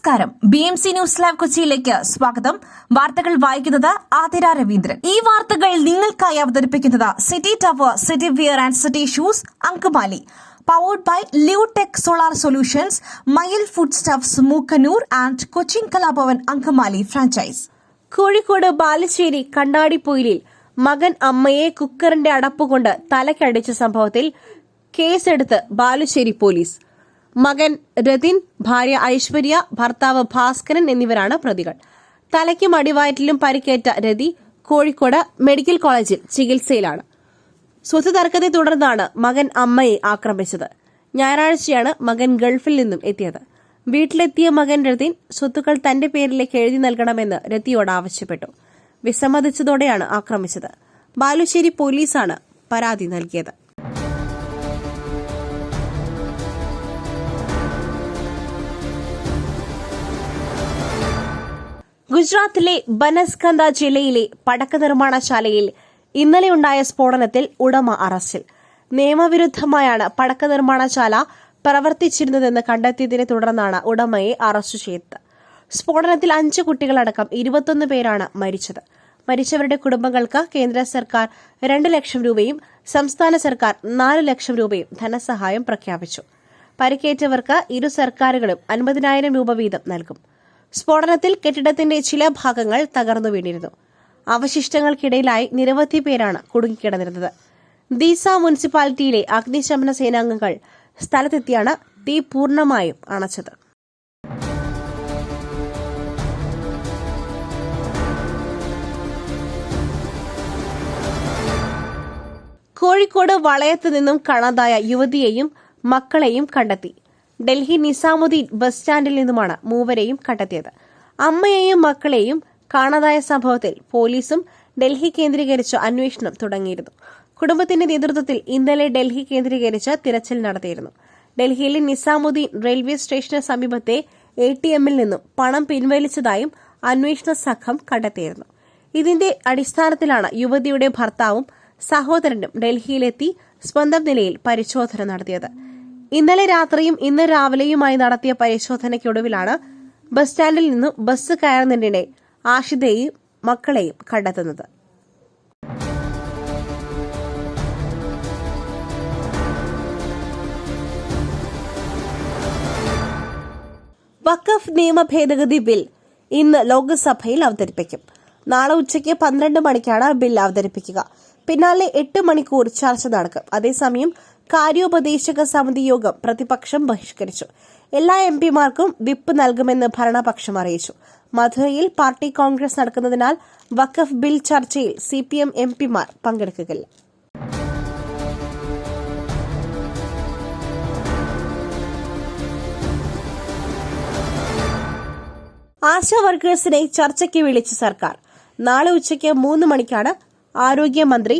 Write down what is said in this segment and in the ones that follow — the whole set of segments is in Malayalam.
നമസ്കാരം. BMC ന്യൂസ് ലൈവ് കൊച്ചിയിലേക്ക് സ്വാഗതം. വാർത്തകൾ വായിക്കുന്നത് ആതിര രവീന്ദ്രൻ. ഈ വാർത്തകൾ നിങ്ങൾക്കായി അവതരിപ്പിക്കുന്നത് city tower, city wear and city shoes, Angamaly. Powered by Leotech solar solutions, Mayil food stuffs, Mookkannoor and Cochin Kalabhavan Angamaly franchise. Kozhikode Balussery കണ്ടാടിപ്പൊയിലിൽ മകൻ അമ്മയെ കുക്കറിന്റെ അടപ്പുകൊണ്ട് തലക്കടിച്ച സംഭവത്തിൽ കേസെടുത്ത് ബാലുശ്ശേരി പോലീസ്. മകൻ രതിൻ, ഭാര്യ ഐശ്വര്യ, ഭർത്താവ് ഭാസ്കരൻ എന്നിവരാണ് പ്രതികൾ. തലയ്ക്കും അടിവയറ്റിലും പരിക്കേറ്റ രതി കോഴിക്കോട് മെഡിക്കൽ കോളേജിൽ ചികിത്സയിലാണ്. സ്വത്ത് തർക്കത്തെ തുടർന്നാണ് മകൻ അമ്മയെ ആക്രമിച്ചത്. ഞായറാഴ്ചയാണ് മകൻ ഗൾഫിൽ നിന്നും എത്തിയത്. വീട്ടിലെത്തിയ മകൻ രതിൻ സ്വത്തുക്കൾ തന്റെ പേരിലേക്ക് എഴുതി നൽകണമെന്ന് രതിയോട് ആവശ്യപ്പെട്ടു. വിസമ്മതിച്ചതോടെയാണ് ആക്രമിച്ചത്. ബാലുശ്ശേരി പോലീസാണ് പരാതി നൽകിയത്. ഗുജറാത്തിലെ ബനസ്കന്ത ജില്ലയിലെ പടക്ക നിർമ്മാണശാലയിൽ ഇന്നലെയുണ്ടായ സ്ഫോടനത്തിൽ ഉടമ അറസ്റ്റിൽ. നിയമവിരുദ്ധമായാണ് പടക്ക നിർമ്മാണശാല പ്രവർത്തിച്ചിരുന്നതെന്ന് കണ്ടെത്തിയതിനെ തുടർന്നാണ് ഉടമയെ അറസ്റ്റ് ചെയ്തത്. സ്ഫോടനത്തിൽ 5 കുട്ടികളടക്കം 21 പേരാണ് മരിച്ചത്. മരിച്ചവരുടെ കുടുംബങ്ങൾക്ക് കേന്ദ്ര സർക്കാർ 2 ലക്ഷം രൂപയും സംസ്ഥാന സർക്കാർ 4 ലക്ഷം രൂപയും ധനസഹായം പ്രഖ്യാപിച്ചു. പരിക്കേറ്റവർക്ക് ഇരു സർക്കാരുകളും 50,000 രൂപ വീതം നൽകും. സ്ഫോടനത്തിൽ കെട്ടിടത്തിന്റെ ചില ഭാഗങ്ങൾ തകർന്നു വീണിരുന്നു. അവശിഷ്ടങ്ങൾക്കിടയിലായി നിരവധി പേരാണ് കുടുങ്ങിക്കിടന്നിരുന്നത്. ദീസ മുനിസിപ്പാലിറ്റിയിലെ അഗ്നിശമന സേനാംഗങ്ങൾ സ്ഥലത്തെത്തിയാണ് തീ പൂർണ്ണമായും അണച്ചത്. കോഴിക്കോട് വളയത്ത് നിന്നും കാണാതായ യുവതിയെയും മക്കളെയും കണ്ടെത്തി. ഡൽഹി നിസാമുദ്ദീൻ ബസ് സ്റ്റാൻഡിൽ നിന്നുമാണ് മൂവരെയും കണ്ടെത്തിയത്. അമ്മയെയും മക്കളെയും കാണാതായ സംഭവത്തിൽ പോലീസും ഡൽഹി കേന്ദ്രീകരിച്ച് അന്വേഷണം തുടങ്ങിയിരുന്നു. കുടുംബത്തിന്റെ നേതൃത്വത്തിൽ ഇന്നലെ ഡൽഹി കേന്ദ്രീകരിച്ച് തിരച്ചിൽ നടത്തിയിരുന്നു. ഡൽഹിയിലെ നിസാമുദ്ദീൻ റെയിൽവേ സ്റ്റേഷന് സമീപത്തെ ATMൽ നിന്നും പണം പിൻവലിച്ചതായും അന്വേഷണ സംഘം കണ്ടെത്തിയിരുന്നു. ഇതിന്റെ അടിസ്ഥാനത്തിലാണ് യുവതിയുടെ ഭർത്താവും സഹോദരനും ഡൽഹിയിലെത്തി സ്വന്തം നിലയിൽ പരിശോധന നടത്തിയത്. ഇന്നലെ രാത്രിയും ഇന്ന് രാവിലെയുമായി നടത്തിയ പരിശോധനയ്ക്കൊടുവിലാണ് ബസ് സ്റ്റാൻഡിൽ നിന്നും ബസ് കയറുന്നതിനിടെ ആഷിതയെയും മക്കളെയും കണ്ടെത്തുന്നത്. വഖഫ് നിയമ ഭേദഗതി ബിൽ ഇന്ന് ലോക്സഭയിൽ അവതരിപ്പിക്കും. നാളെ ഉച്ചയ്ക്ക് 12 മണിക്കാണ് ബിൽ അവതരിപ്പിക്കുക. പിന്നാലെ 8 മണിക്കൂർ ചർച്ച നടക്കും. അതേസമയം കാര്യോപദേശക സമിതി യോഗം പ്രതിപക്ഷം ബഹിഷ്കരിച്ചു. എല്ലാ MPമാർക്കും വിപ്പ് നൽകുമെന്ന് ഭരണപക്ഷം അറിയിച്ചു. മധുരയിൽ പാർട്ടി കോൺഗ്രസ് നടക്കുന്നതിനാൽ വഖഫ് ബിൽ ചർച്ചയിൽ CPM MPമാർ പങ്കെടുക്കില്ല. ആശാ വർക്കേഴ്സിനെ ചർച്ചയ്ക്ക് വിളിച്ച സർക്കാർ. നാളെ ഉച്ചയ്ക്ക് 3 മണിക്കാണ് ആരോഗ്യമന്ത്രി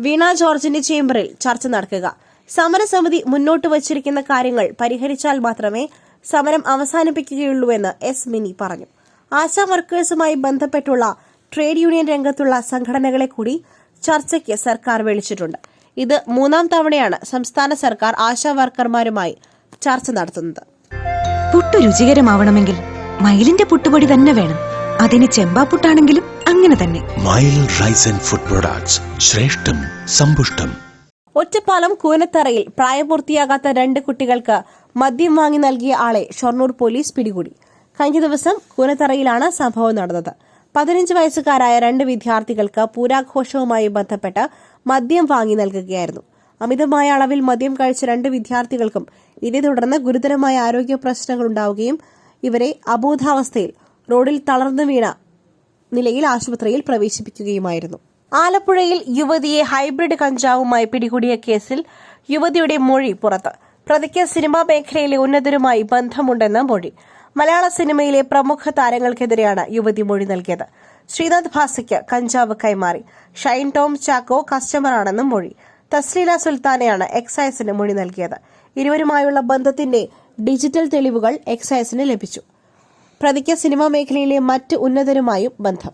വീണ ജോർജിന്റെ ചേംബറിൽ ചർച്ച നടക്കുക. സമരസമിതി മുന്നോട്ട് വച്ചിരിക്കുന്ന കാര്യങ്ങൾ പരിഹരിച്ചാൽ മാത്രമേ സമരം അവസാനിപ്പിക്കുകയുള്ളൂവെന്ന് S മിനി പറഞ്ഞു. ആശാ വർക്കേഴ്സുമായി ബന്ധപ്പെട്ടുള്ള ട്രേഡ് യൂണിയൻ രംഗത്തുള്ള സംഘടനകളെ കൂടി ചർച്ചയ്ക്ക് സർക്കാർ വിളിച്ചിട്ടുണ്ട്. ഇത് 3ാം തവണയാണ് സംസ്ഥാന സർക്കാർ ആശാ വർക്കർമാരുമായി ചർച്ച നടത്തുന്നത്. പുട്ടു രുചികരമാവണമെങ്കിൽ മയിലിന്റെ പുട്ടുപൊടി തന്നെ വേണം. അതിന് ചെമ്പാപ്പുട്ടാണെങ്കിലും അങ്ങനെ തന്നെ. മയിൽ റൈസ് ആൻഡ് ഫുഡ് പ്രൊഡക്ട്സ്, ശ്രേഷ്ഠം സമ്പുഷ്ടം. ഒറ്റപ്പാലം കൂനത്തറയിൽ പ്രായപൂർത്തിയാകാത്ത 2 കുട്ടികൾക്ക് മദ്യം വാങ്ങി നൽകിയ ആളെ ഷൊർണൂർ പോലീസ് പിടികൂടി. കഴിഞ്ഞ ദിവസം കൂനത്തറയിലാണ് സംഭവം നടന്നത്. 15 വയസ്സുകാരായ 2 വിദ്യാർത്ഥികൾക്ക് പൂരാഘോഷവുമായി ബന്ധപ്പെട്ട് മദ്യം വാങ്ങി നൽകുകയായിരുന്നു. അമിതമായ അളവിൽ മദ്യം കഴിച്ച 2 വിദ്യാർത്ഥികൾക്കും ഇതേ തുടർന്ന് ഗുരുതരമായ ആരോഗ്യ പ്രശ്നങ്ങൾ ഉണ്ടാവുകയും ഇവരെ അബോധാവസ്ഥയിൽ റോഡിൽ തളർന്നു വീണ നിലയിൽ ആശുപത്രിയിൽ പ്രവേശിപ്പിക്കുകയുമായിരുന്നു. ആലപ്പുഴയിൽ യുവതിയെ ഹൈബ്രിഡ് കഞ്ചാവുമായി പിടികൂടിയ കേസിൽ യുവതിയുടെ മൊഴി പുറത്ത്. പ്രതിക്ക് സിനിമാ മേഖലയിലെ ഉന്നതരുമായി ബന്ധമുണ്ടെന്ന് മൊഴി. മലയാള സിനിമയിലെ പ്രമുഖ താരങ്ങൾക്കെതിരെയാണ് യുവതി മൊഴി നൽകിയത്. ശ്രീനാഥ് ഭാസിക്ക് കഞ്ചാവ് കൈമാറി. ഷൈൻ ടോം ചാക്കോ കസ്റ്റമറാണെന്നും മൊഴി. തസ്ലീല സുൽത്താനയാണ് എക്സൈസിന് മൊഴി നൽകിയത്. ഇരുവരുമായുള്ള ബന്ധത്തിന്റെ ഡിജിറ്റൽ തെളിവുകൾ എക്സൈസിന് ലഭിച്ചു. പ്രതിക്ക് സിനിമാ മേഖലയിലെ മറ്റ് ഉന്നതരുമായും ബന്ധം.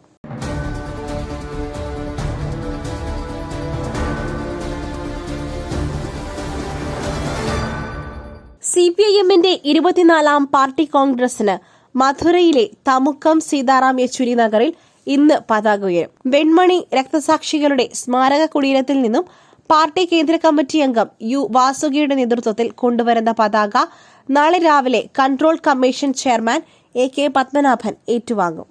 CPIMന്റെ 24ാം പാർട്ടി കോൺഗ്രസിന് മധുരയിലെ തമുക്കം സീതാറാം യെച്ചൂരി നഗറിൽ ഇന്ന് പതാക ഉയരും. വെൺമണി രക്തസാക്ഷികളുടെ സ്മാരക കുടീരത്തിൽ നിന്നും പാർട്ടി കേന്ദ്ര കമ്മിറ്റി അംഗം യു വാസുകിയുടെ നേതൃത്വത്തിൽ കൊണ്ടുവരുന്ന പതാക നാളെ രാവിലെ control commission chairman AK Padmanabhan ഏറ്റുവാങ്ങും.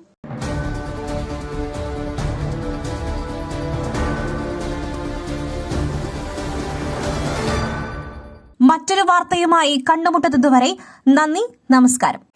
മറ്റൊരു വാർത്തയുമായി കണ്ടുമുട്ടുന്നതുവരെ നന്ദി, നമസ്കാരം.